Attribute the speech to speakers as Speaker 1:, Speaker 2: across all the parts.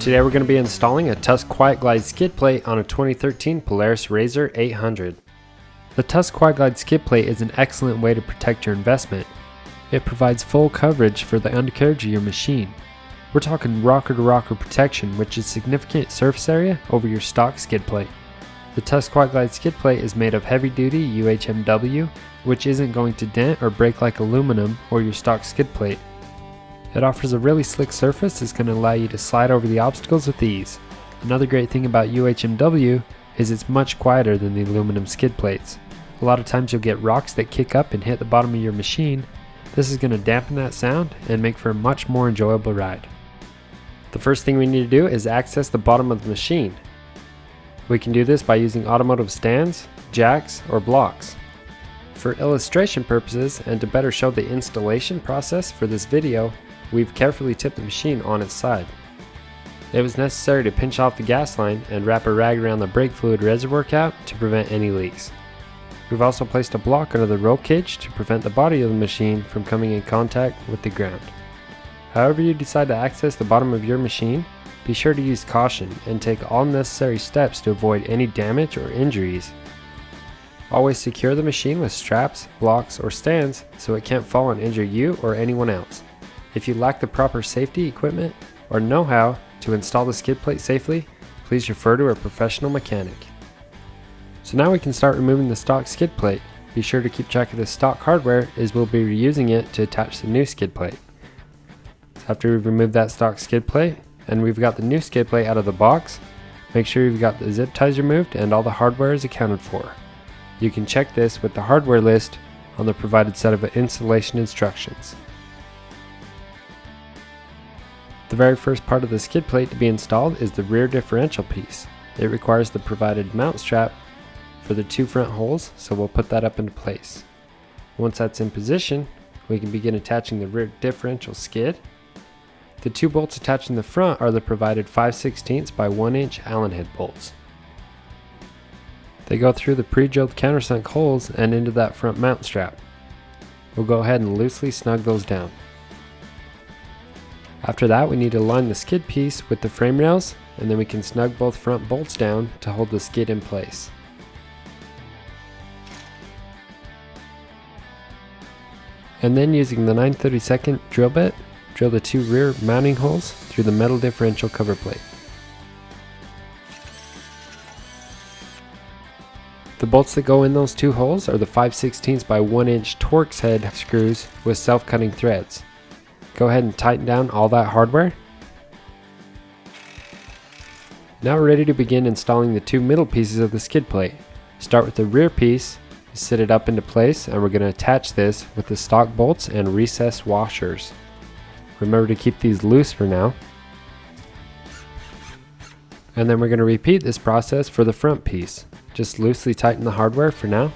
Speaker 1: Today we're going to be installing a Tusk Quiet Glide skid plate on a 2013 Polaris RZR 800. The Tusk Quiet Glide skid plate is an excellent way to protect your investment. It provides full coverage for the undercarriage of your machine. We're talking rocker-to-rocker protection, which is significant surface area over your stock skid plate. The Tusk Quiet Glide skid plate is made of heavy-duty UHMW, which isn't going to dent or break like aluminum or your stock skid plate. It offers a really slick surface that's going to allow you to slide over the obstacles with ease. Another great thing about UHMW is it's much quieter than the aluminum skid plates. A lot of times you'll get rocks that kick up and hit the bottom of your machine. This is going to dampen that sound and make for a much more enjoyable ride. The first thing we need to do is access the bottom of the machine. We can do this by using automotive stands, jacks, or blocks. For illustration purposes and to better show the installation process for this video, we've carefully tipped the machine on its side. It was necessary to pinch off the gas line and wrap a rag around the brake fluid reservoir cap to prevent any leaks. We've also placed a block under the roll cage to prevent the body of the machine from coming in contact with the ground. However you decide to access the bottom of your machine, be sure to use caution and take all necessary steps to avoid any damage or injuries. Always secure the machine with straps, blocks, or stands so it can't fall and injure you or anyone else. If you lack the proper safety equipment or know-how to install the skid plate safely, please refer to a professional mechanic. So now we can start removing the stock skid plate. Be sure to keep track of the stock hardware as we'll be reusing it to attach the new skid plate. So after we've removed that stock skid plate and we've got the new skid plate out of the box, make sure you've got the zip ties removed and all the hardware is accounted for. You can check this with the hardware list on the provided set of installation instructions. The very first part of the skid plate to be installed is the rear differential piece. It requires the provided mount strap for the two front holes, so we'll put that up into place. Once that's in position, we can begin attaching the rear differential skid. The two bolts attaching the front are the provided 5/16 by 1 inch Allen head bolts. They go through the pre-drilled countersunk holes and into that front mount strap. We'll go ahead and loosely snug those down. After that, we need to align the skid piece with the frame rails, and then we can snug both front bolts down to hold the skid in place. And then using the 9/32 drill bit, drill the two rear mounting holes through the metal differential cover plate. The bolts that go in those two holes are the 5/16 by 1 inch Torx head screws with self-cutting threads. Go ahead and tighten down all that hardware. Now we're ready to begin installing the two middle pieces of the skid plate. Start with the rear piece, sit it up into place, and we're going to attach this with the stock bolts and recessed washers. Remember to keep these loose for now. And then we're going to repeat this process for the front piece. Just loosely tighten the hardware for now.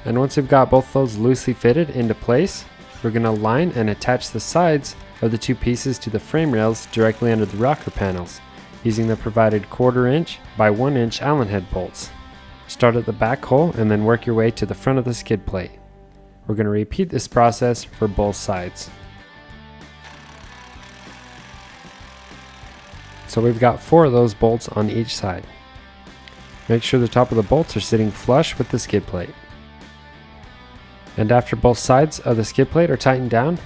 Speaker 1: And once we've got both those loosely fitted into place, we're going to line and attach the sides of the two pieces to the frame rails directly under the rocker panels, using the provided 1/4 inch by 1 inch Allen head bolts. Start at the back hole and then work your way to the front of the skid plate. We're going to repeat this process for both sides. So we've got 4 of those bolts on each side. Make sure the top of the bolts are sitting flush with the skid plate. And after both sides of the skid plate are tightened down,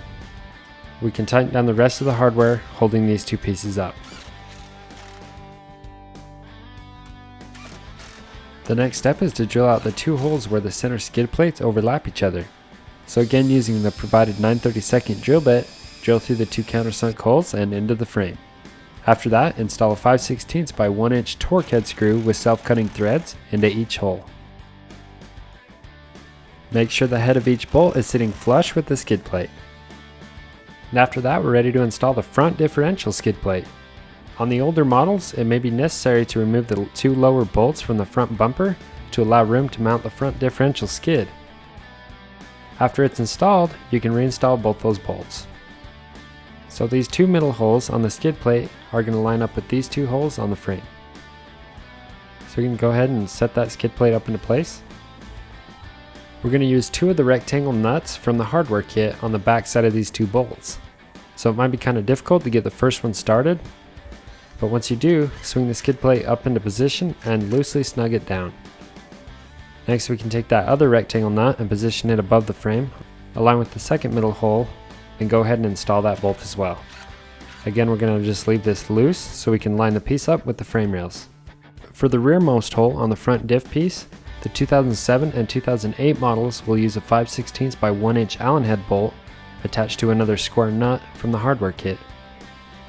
Speaker 1: we can tighten down the rest of the hardware holding these two pieces up. The next step is to drill out the two holes where the center skid plates overlap each other. So again, using the provided 9/32 drill bit, drill through the two countersunk holes and into the frame. After that, install a 5/16 by 1 inch Torx head screw with self-cutting threads into each hole. Make sure the head of each bolt is sitting flush with the skid plate. And after that, we're ready to install the front differential skid plate. On the older models, it may be necessary to remove the two lower bolts from the front bumper to allow room to mount the front differential skid. After it's installed, you can reinstall both those bolts. So these two middle holes on the skid plate are going to line up with these two holes on the frame. So we can go ahead and set that skid plate up into place. We're going to use 2 of the rectangle nuts from the hardware kit on the back side of these 2 bolts. So it might be kind of difficult to get the first one started, but once you do, swing the skid plate up into position and loosely snug it down. Next we can take that other rectangle nut and position it above the frame, align with the second middle hole, and go ahead and install that bolt as well. Again, we're going to just leave this loose so we can line the piece up with the frame rails. For the rearmost hole on the front diff piece, the 2007 and 2008 models will use a 5/16 by 1 inch Allen head bolt attached to another square nut from the hardware kit.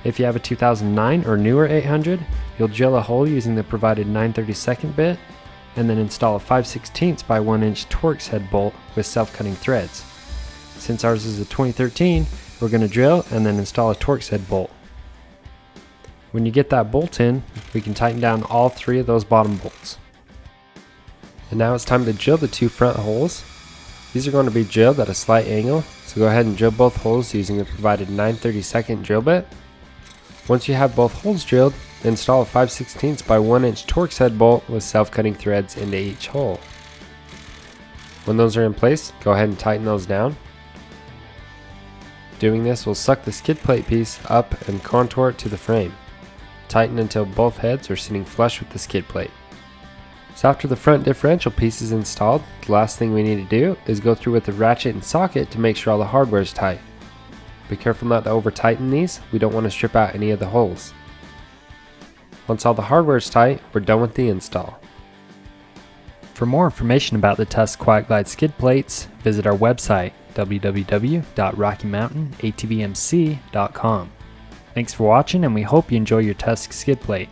Speaker 1: If you have a 2009 or newer 800, you'll drill a hole using the provided 9/32 bit and then install a 5/16 by 1 inch Torx head bolt with self-cutting threads. Since ours is a 2013, we're going to drill and then install a Torx head bolt. When you get that bolt in, we can tighten down all 3 of those bottom bolts. And now it's time to drill the 2 front holes. These are going to be drilled at a slight angle, so go ahead and drill both holes using the provided 9/32 drill bit. Once you have both holes drilled, install a 5/16 by 1 inch Torx head bolt with self-cutting threads into each hole. When those are in place, go ahead and tighten those down. Doing this will suck the skid plate piece up and contour it to the frame. Tighten until both heads are sitting flush with the skid plate. So after the front differential piece is installed, the last thing we need to do is go through with the ratchet and socket to make sure all the hardware is tight. Be careful not to over tighten these, we don't want to strip out any of the holes. Once all the hardware is tight, we're done with the install. For more information about the Tusk Quiet Glide skid plates, visit our website www.rockymountainatvmc.com. Thanks for watching, and we hope you enjoy your Tusk skid plate.